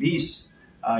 20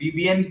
BBN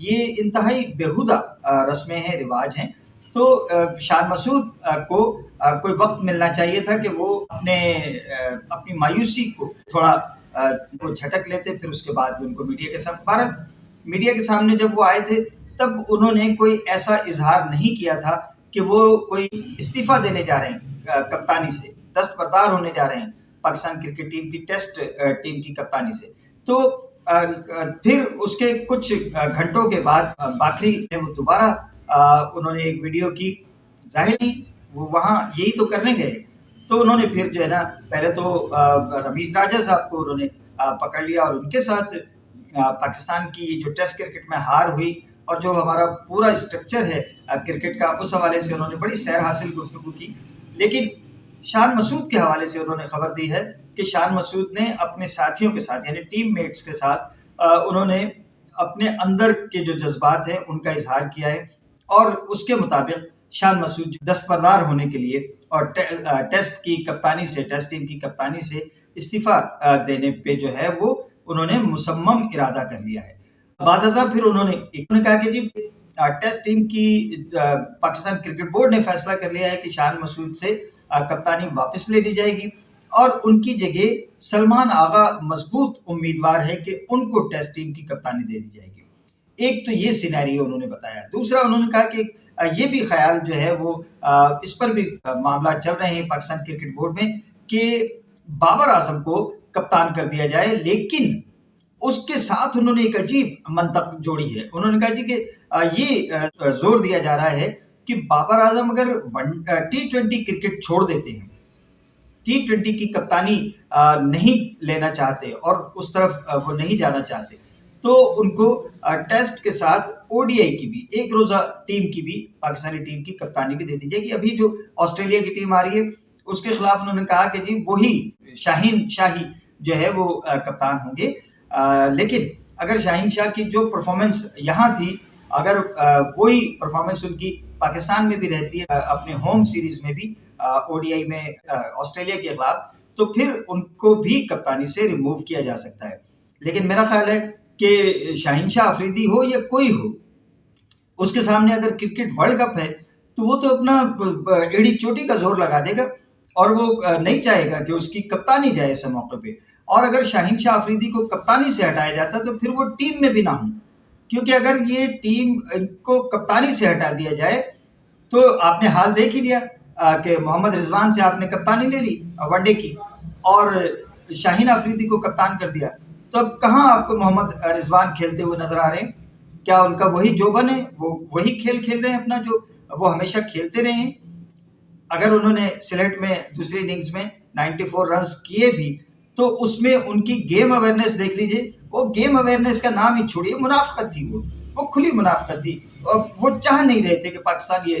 یہ انتہائی بیہودہ رسمیں ہیں، رواج ہیں. تو شان مسعود کو کوئی وقت ملنا چاہیے تھا کہ وہ اپنی مایوسی کو تھوڑا وہ جھٹک لیتے، پھر اس کے بعد ان کو میڈیا کے سامنے جب وہ آئے تھے تب انہوں نے کوئی ایسا اظہار نہیں کیا تھا کہ وہ کوئی استعفیٰ دینے جا رہے ہیں کپتانی سے، دستبردار ہونے جا رہے ہیں پاکستان کرکٹ ٹیم کی ٹیسٹ ٹیم کی کپتانی سے. تو پھر اس کے کچھ گھنٹوں کے بعد باکری میں وہ دوبارہ انہوں نے ایک ویڈیو کی، ظاہر نہیں وہ وہاں یہی تو کرنے گئے. تو انہوں نے پھر جو ہے نا پہلے تو رمیز راجہ صاحب کو انہوں نے پکڑ لیا اور ان کے ساتھ پاکستان کی جو ٹیسٹ کرکٹ میں ہار ہوئی اور جو ہمارا پورا اسٹرکچر ہے کرکٹ کا، اس حوالے سے انہوں نے بڑی سیر حاصل گفتگو کی. لیکن شان مسعود کے حوالے سے انہوں نے خبر دی ہے کہ شان مسعود نے اپنے ساتھیوں کے ساتھ یعنی ٹیم میٹس کے ساتھ انہوں نے اپنے اندر کے جو جذبات ہیں ان کا اظہار کیا ہے، اور اس کے مطابق شان مسعود دستبردار ہونے کے لیے اور ٹیسٹ کی کپتانی سے، ٹیسٹ ٹیم کی کپتانی سے استعفیٰ دینے پہ جو ہے وہ انہوں نے مصمم ارادہ کر لیا ہے. بعد ازاں پھر انہوں نے کہا کہ جی ٹیسٹ ٹیم کی پاکستان کرکٹ بورڈ نے فیصلہ کر لیا ہے کہ شان مسعود سے کپتانی واپس لے لی جائے گی اور ان کی جگہ سلمان آغا مضبوط امیدوار ہے کہ ان کو ٹیسٹ ٹیم کی کپتانی دے دی جائے گی. ایک تو یہ سینیریو انہوں نے بتایا. دوسرا انہوں نے کہا کہ یہ بھی خیال جو ہے وہ اس پر بھی معاملات چل رہے ہیں پاکستان کرکٹ بورڈ میں کہ بابر اعظم کو کپتان کر دیا جائے، لیکن اس کے ساتھ انہوں نے ایک عجیب منطق جوڑی ہے. انہوں نے کہا جی کہ یہ زور دیا جا رہا ہے کہ بابر اعظم اگر T20 کرکٹ چھوڑ دیتے ہیں، T20 کی کپتانی نہیں لینا چاہتے اور اس طرف وہ نہیں جانا چاہتے، تو ان کو ٹیسٹ کے ساتھ ODI کی بھی، ایک روزہ ٹیم کی بھی، پاکستانی ٹیم کی کپتانی بھی دے دی جائے گی. ابھی جو آسٹریلیا کی ٹیم آ رہی ہے اس کے خلاف انہوں نے کہا کہ جی وہی شاہین شاہی جو ہے وہ کپتان ہوں گے. لیکن اگر شاہین شاہ کی جو پرفارمنس یہاں تھی، اگر وہی پرفارمنس ان کی پاکستان میں بھی رہتی ہے اپنے ہوم سیریز میں بھی ODI میں آسٹریلیا کے خلاف، تو پھر ان کو بھی کپتانی سے ریموو کیا جا سکتا ہے. لیکن میرا خیال ہے کہ شاہین شاہ افریدی ہو یا کوئی ہو، اس کے سامنے اگر کرکٹ ورلڈ کپ ہے تو وہ تو اپنا ایڑی چوٹی کا زور لگا دے گا اور وہ نہیں چاہے گا کہ اس کی کپتانی جائے اس موقع پہ. اور اگر شاہین شاہ افریدی کو کپتانی سے ہٹایا جاتا تو پھر وہ ٹیم میں بھی نہ ہوں، کیونکہ اگر یہ ٹیم کو کپتانی سے ہٹا دیا جائے تو آپ نے حال دیکھ ہی لیا کہ محمد رضوان سے آپ نے کپتانی لے لی ون ڈے کی اور شاہین افریدی کو کپتان کر دیا. تو اب کہاں آپ کو محمد رضوان کھیلتے ہوئے نظر آ رہے ہیں؟ کیا ان کا وہی جوبن ہے؟ وہ وہی کھیل کھیل رہے ہیں اپنا جو وہ ہمیشہ کھیلتے رہے ہیں؟ اگر انہوں نے سلیٹ میں دوسری اننگز میں 94 رنز کیے بھی تو اس میں ان کی گیم اویئرنیس دیکھ لیجئے. وہ گیم اویئرنیس کا نام ہی چھوڑیے، منافقت تھی، وہ کھلی منافقت تھی. وہ چاہ نہیں رہے تھے کہ پاکستان یہ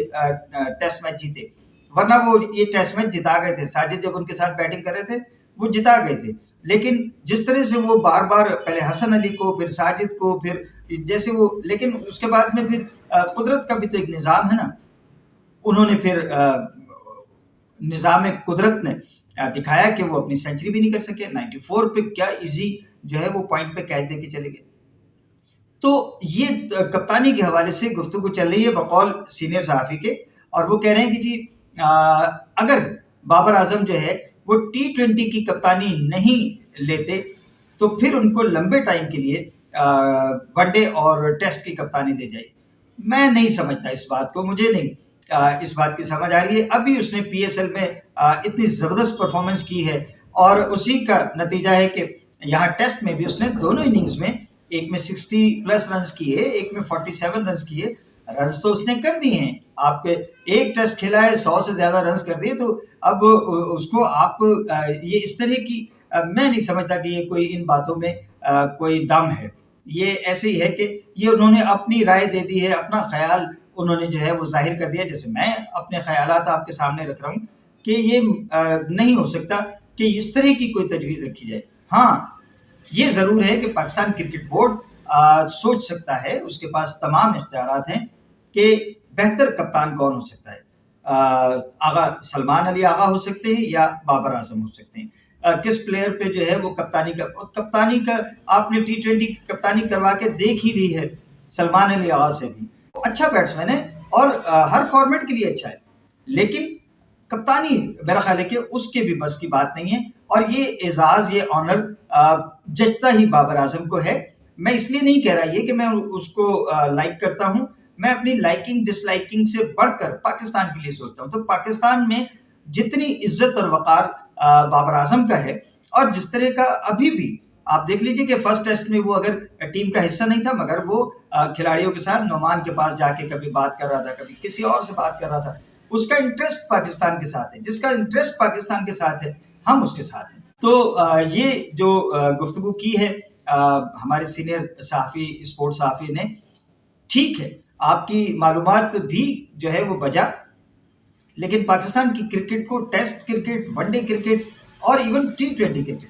ٹیسٹ میچ جیتے، ورنہ وہ یہ ٹیسٹ میچ جتا گئے تھے. ساجد جب ان کے ساتھ بیٹنگ کر رہے تھے وہ جتا گئے تھے. لیکن جس طرح سے وہ بار بار پہلے حسن علی کو، پھر ساجد کو، پھر جیسے وہ، لیکن اس کے بعد میں پھر قدرت کا بھی تو ایک نظام ہے نا. انہوں نے پھر نظام قدرت نے دکھایا کہ وہ اپنی سینچری بھی نہیں کر سکے. 94 پہ کیا ایزی جو ہے وہ پوائنٹ پہ کیچ دے کے چلے گئے. تو یہ کپتانی کے حوالے سے گفتگو چل رہی ہے بقول سینئر صحافی کے، اور وہ کہہ رہے ہیں کہ جی اگر بابر اعظم جو ہے وہ T20 کی کپتانی نہیں لیتے تو پھر ان کو لمبے ٹائم کے لیے ون ڈے اور ٹیسٹ کی کپتانی دے جائے. میں نہیں سمجھتا اس بات کو، مجھے نہیں اس بات کی سمجھ آ رہی ہے. ابھی اس نے PSL میں اتنی زبردست پرفارمنس کی ہے اور اسی کا نتیجہ ہے کہ یہاں ٹیسٹ میں بھی اس نے دونوں اننگز میں، ایک میں 60+ رنز کیے، ایک میں 47 رنز کیے. رنز تو اس نے کر دیے ہیں. آپ کے ایک ٹیسٹ کھیلا ہے، 100 سے زیادہ رنز کر دیے. تو اب اس کو آپ یہ اس طرح کی، میں نہیں سمجھتا کہ یہ کوئی ان باتوں میں کوئی دم ہے. یہ ایسے ہی ہے کہ یہ انہوں نے اپنی رائے دے دی ہے، اپنا خیال انہوں نے جو ہے وہ ظاہر کر دیا. جیسے میں اپنے خیالات آپ کے سامنے رکھ رہا ہوں کہ یہ نہیں ہو سکتا کہ اس طرح کی کوئی تجویز رکھی جائے. ہاں یہ ضرور ہے کہ پاکستان کرکٹ بورڈ سوچ سکتا ہے، اس کے پاس تمام اختیارات ہیں کہ بہتر کپتان کون ہو سکتا ہے. آغا سلمان علی آغا ہو سکتے ہیں یا بابر اعظم ہو سکتے ہیں. کس پلیئر پہ جو ہے وہ کپتانی کا آپ نے T20 کی کپتانی کروا کے دیکھ ہی لی ہے. سلمان علی آغا سے بھی اچھا بیٹسمین ہے اور ہر فارمیٹ کے لیے اچھا ہے، لیکن کپتانی میرا خیال ہے کہ اس کے بھی بس کی بات نہیں ہے، اور یہ اعزاز یہ آنر جچتا ہی بابر اعظم کو ہے۔ میں اس لیے نہیں کہہ رہا یہ کہ میں اس کو لائک کرتا ہوں، میں اپنی لائکنگ ڈس لائکنگ سے بڑھ کر پاکستان کے لیے سوچتا ہوں۔ تو پاکستان میں جتنی عزت اور وقار بابر اعظم کا ہے، اور جس طرح کا ابھی بھی آپ دیکھ لیجئے کہ فرسٹ ٹیسٹ میں وہ اگر ٹیم کا حصہ نہیں تھا، مگر وہ کھلاڑیوں کے ساتھ نعمان کے پاس جا کے کبھی بات کر رہا تھا، کبھی کسی اور سے بات کر رہا تھا۔ اس کا انٹرسٹ پاکستان کے ساتھ ہے، جس کا انٹرسٹ پاکستان کے ساتھ ہے ہم اس کے ساتھ ہیں۔ تو یہ جو گفتگو کی ہے ہمارے سینئر صحافی اسپورٹ صحافی نے، ٹھیک ہے آپ کی معلومات بھی جو ہے وہ بجا، لیکن پاکستان کی کرکٹ کو test cricket, one day cricket اور ایون T20 کرکٹ،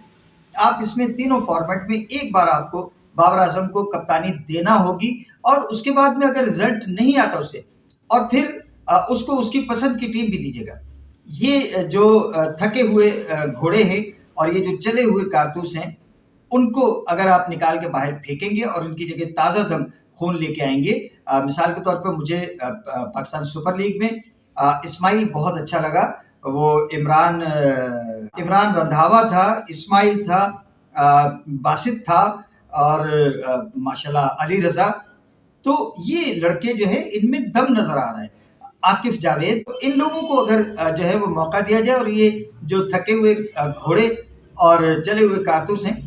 آپ اس میں تینوں فارمیٹ میں ایک بار آپ کو بابر اعظم کو کپتانی دینا ہوگی، اور اس کے بعد میں اگر رزلٹ نہیں آتا اسے، اور پھر اس کو اس کی پسند کی ٹیم بھی دیجیے گا۔ یہ جو تھکے ہوئے گھوڑے ہیں اور یہ جو چلے ہوئے کارتوس ہیں، ان کو اگر آپ نکال کے باہر پھینکیں گے اور ان کی جگہ تازہ دم خون لے کے آئیں گے، مثال کے طور پر مجھے پاکستان سپر لیگ میں اسماعیل بہت اچھا لگا، وہ عمران رندھاوا تھا، اسماعیل تھا، باسط تھا، اور ماشاءاللہ علی رضا، تو یہ لڑکے جو ہے ان میں دم نظر آ رہا ہے، عاقف جاوید، تو ان لوگوں کو اگر جو ہے وہ موقع دیا جائے، اور یہ جو تھکے ہوئے گھوڑے اور چلے ہوئے کارتوس ہیں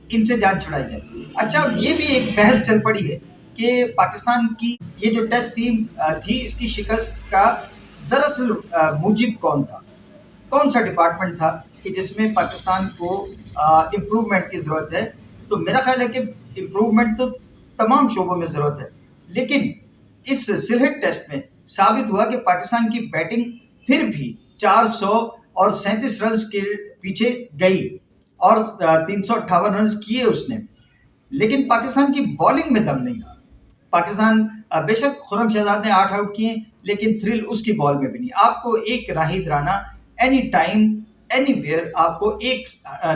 ان سے جان چھڑائی جائے۔ اچھا، یہ بھی ایک بحث چل پڑی ہے کہ پاکستان کی یہ جو ٹیسٹ ٹیم تھی، اس کی شکست کا دراصل موجب کون تھا، کون سا ڈپارٹمنٹ تھا کہ جس میں پاکستان کو امپروومنٹ کی ضرورت ہے؟ تو میرا خیال ہے کہ امپروومنٹ تو تمام شعبوں میں ضرورت ہے، لیکن اس سلہٹ ٹیسٹ میں ثابت ہوا کہ پاکستان کی بیٹنگ پھر بھی 437 رنز کے پیچھے گئی، اور 358 رنز کیے اس نے، لیکن پاکستان کی بالنگ میں دم نہیں رہا۔ پاکستان بے شک خرم شہزاد نے 8 آؤٹ کیے، لیکن تھرل اس کی بال میں بھی نہیں۔ آپ کو ایک Naheed Rana any time anywhere, آپ کو ایک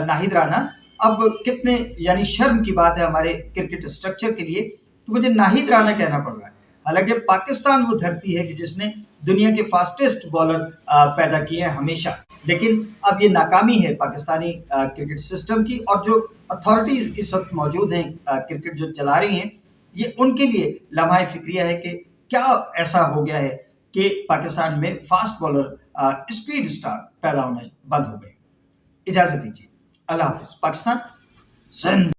ناہید رانا، اب کتنے یعنی شرم کی بات ہے ہمارے کرکٹ اسٹرکچر کے لیے کہ مجھے ناہید رانا کہنا پڑ رہا ہے، حالانکہ پاکستان وہ دھرتی ہے کہ جس نے دنیا کے فاسٹسٹ بالر پیدا کیے ہیں ہمیشہ، لیکن اب یہ ناکامی ہے پاکستانی کرکٹ سسٹم کی، اور جو اتھارٹیز اس وقت موجود ہیں کرکٹ جو چلا رہی ہیں، یہ ان کے لیے لمحہ فکریہ ہے کہ کیا ایسا ہو گیا ہے کہ پاکستان میں فاسٹ بالر اسپیڈ سٹار پیدا ہونا بند ہو گئے۔ اجازت دیجیے، اللہ حافظ۔ پاکستان زندہ۔